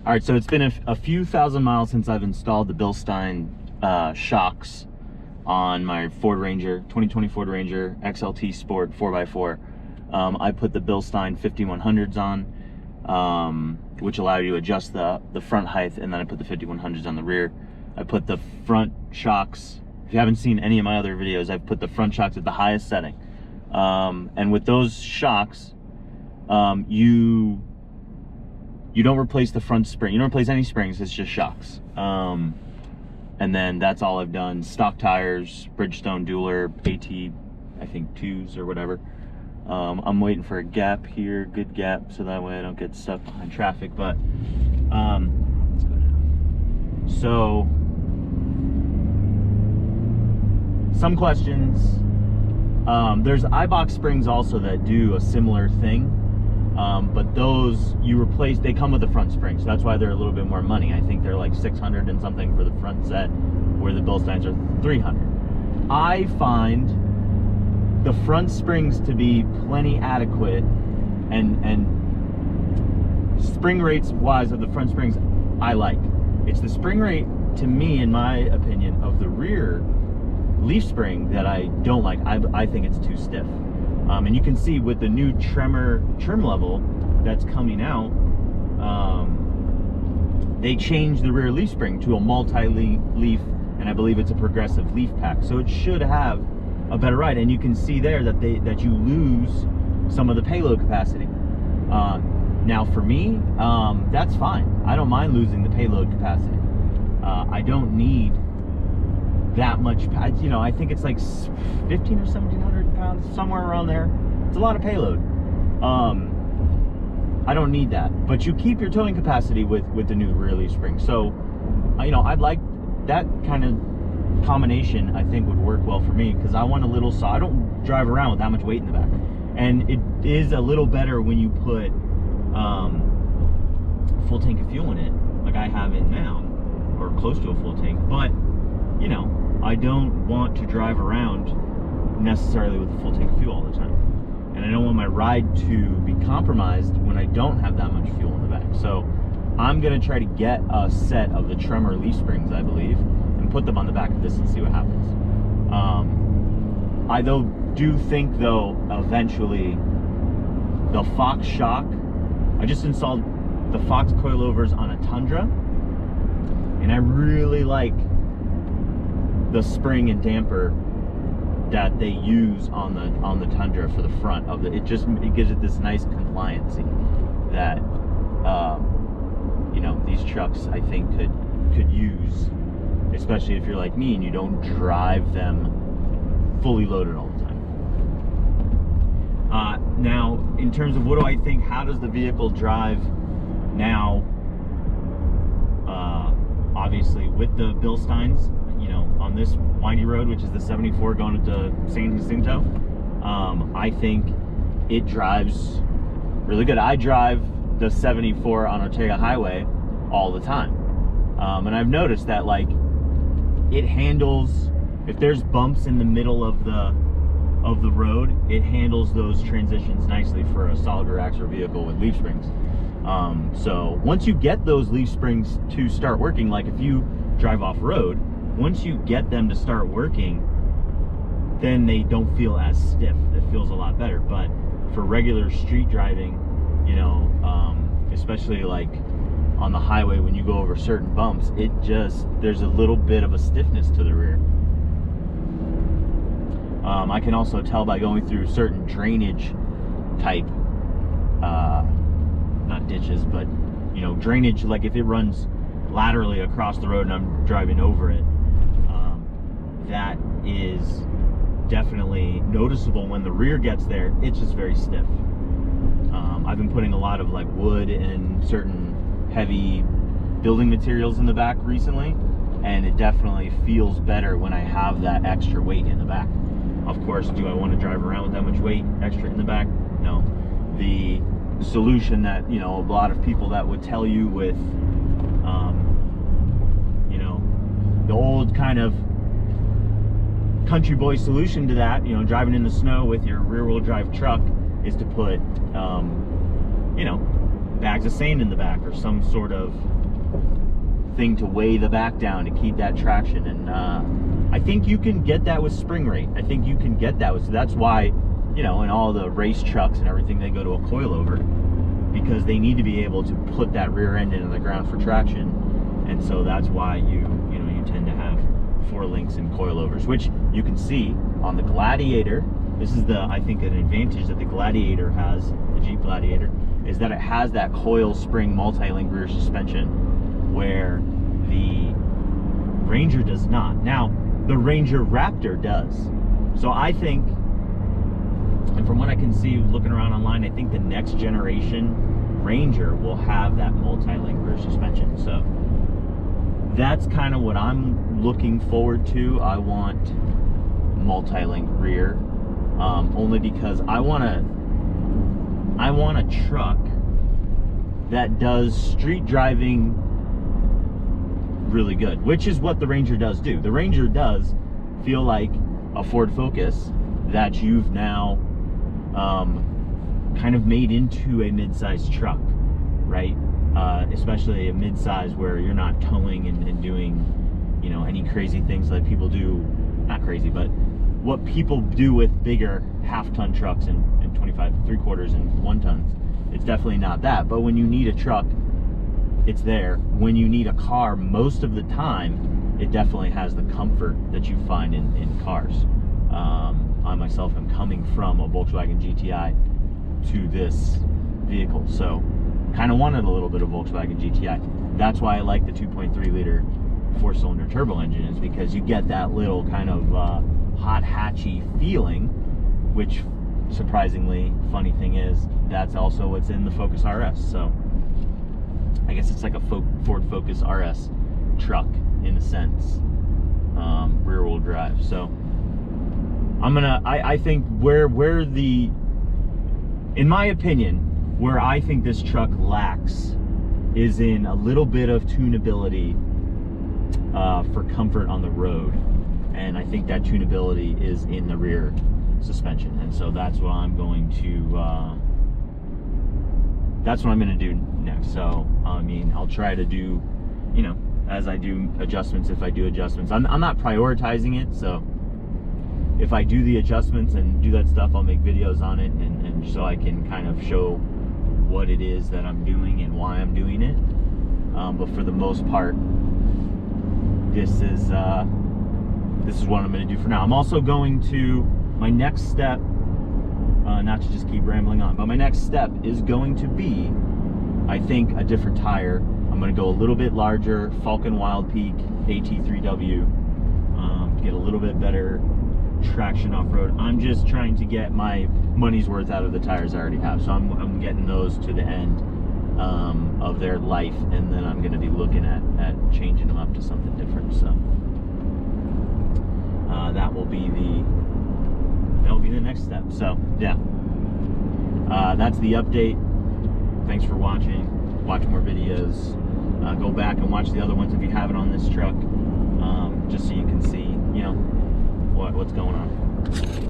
All right, so it's been a few thousand miles since I've installed the Bilstein shocks on my Ford Ranger, 2020 Ford Ranger XLT Sport 4x4. I put the Bilstein 5100s on, which allow you to adjust the front height, and then I put the 5100s on the rear. I put the front shocks, if you haven't seen any of my other videos, I've put the front shocks at the highest setting. And with those shocks, you don't replace the front spring. You don't replace any springs, it's just shocks. And then that's all I've done. Stock tires, Bridgestone Dueler, AT, I think 2s or whatever. I'm waiting for a gap here, good gap, so that way I don't get stuck behind traffic. But let's go now. So, some questions. There's iBox springs also that do a similar thing. But those you replace, they come with the front spring, so that's why they're a little bit more money. I think they're like 600 and something for the front set, where the Bilsteins are 300. I find the front springs to be plenty adequate, and spring rates wise of the front springs I like. It's the spring rate, to me, in my opinion, of the rear leaf spring that I don't like. I think it's too stiff. And you can see with the new trim level that's coming out, they changed the rear leaf spring to a multi-leaf, and I believe it's a progressive leaf pack. So it should have a better ride, and you can see there that you lose some of the payload capacity. Now for me, that's fine. I don't mind losing the payload capacity. I don't need that much, you know, I think it's like 15 or 1700 pounds, somewhere around there. It's a lot of payload. I don't need that, but you keep your towing capacity with the new rear leaf spring. So, you know, I'd like that kind of combination. I think would work well for me, because I want a little, so I don't drive around with that much weight in the back. And it is a little better when you put a full tank of fuel in it, like I have it now, or close to a full tank. But you know, I don't want to drive around necessarily with a full tank of fuel all the time. And I don't want my ride to be compromised when I don't have that much fuel in the back. So I'm gonna try to get a set of the Tremor leaf springs, I believe, and put them on the back of this and see what happens. I do think though, eventually, the Fox shock, I just installed the Fox coilovers on a Tundra, and I really like the spring and damper that they use on the Tundra for the front of it. It gives it this nice compliancy that you know, these trucks I think could use, especially if you're like me and you don't drive them fully loaded all the time. Now, in terms of what do I think, how does the vehicle drive now? Obviously with the Bilsteins, you know, on this windy road, which is the 74 going into San Jacinto, I think it drives really good. I drive the 74 on Ortega Highway all the time, and I've noticed that, like, it handles, if there's bumps in the middle of the road, it handles those transitions nicely for a solid rear axle vehicle with leaf springs. So once you get those leaf springs to start working, like if you drive off road, once you get them to start working, then they don't feel as stiff. It feels a lot better. But for regular street driving, you know, especially like on the highway when you go over certain bumps, there's a little bit of a stiffness to the rear. I can also tell by going through certain drainage type, not ditches, but, you know, drainage, like if it runs laterally across the road and I'm driving over it, that is definitely noticeable. When the rear gets there, it's just very stiff. I've been putting a lot of like wood and certain heavy building materials in the back recently, and it definitely feels better when I have that extra weight in the back. Of course, do I want to drive around with that much weight extra in the back? No. The solution that, you know, a lot of people that would tell you with, you know, the old kind of country boy solution to that, you know, driving in the snow with your rear-wheel drive truck, is to put, you know, bags of sand in the back, or some sort of thing to weigh the back down to keep that traction. And I think you can get that with spring rate. I think you can get that with, so that's why, you know, in all the race trucks and everything, they go to a coilover, because they need to be able to put that rear end into the ground for traction. And so that's why you tend to have 4 links and coilovers, which you can see on the Gladiator. This is I think an advantage that the Gladiator has, the Jeep Gladiator, is that it has that coil spring multi-link rear suspension, where the Ranger does not. Now, the Ranger Raptor does. So I think, and from what I can see looking around online, I think the next generation Ranger will have that multi-link rear suspension. So that's kind of what I'm looking forward to. I want multi-link rear, only because I want a truck that does street driving really good, which is what the Ranger does do. The Ranger does feel like a Ford Focus that you've now kind of made into a mid-sized truck, right? Especially a mid-size where you're not towing and doing, you know, any crazy things like people do. Not crazy, but what people do with bigger half-ton trucks and 25 3/4 and 1 tons. It's definitely not that. But when you need a truck, it's there. When you need a car, most of the time, it definitely has the comfort that you find in cars. I myself am coming from a Volkswagen GTI to this vehicle, so kind of wanted a little bit of Volkswagen GTI. That's why I like the 2.3 liter 4-cylinder turbo engine, is because you get that little kind of hot hatchy feeling, which surprisingly, funny thing is, that's also what's in the Focus RS. So I guess it's like a Ford Focus RS truck in a sense, rear wheel drive. So I think in my opinion, where I think this truck lacks is in a little bit of tunability for comfort on the road. And I think that tunability is in the rear suspension. And so that's what I'm going to do next. So, I mean, I'll try to do, you know, as I do adjustments, if I do adjustments. I'm not prioritizing it, so if I do the adjustments and do that stuff, I'll make videos on it, and so I can kind of show what it is that I'm doing and why I'm doing it. But for the most part, this is what I'm going to do for now. I'm also going to, my next step, not to just keep rambling on, but my next step is going to be, I think, a different tire. I'm going to go a little bit larger, Falcon Wild Peak AT3W, to get a little bit better traction off-road. I'm just trying to get my money's worth out of the tires I already have. So I'm getting those to the end of their life, and then I'm going to be looking at changing them up to something different. So that will be the next step. So yeah, that's the update. Thanks for watching. Watch more videos. Go back and watch the other ones if you haven't on this truck, just so you can see, you know, what's going on.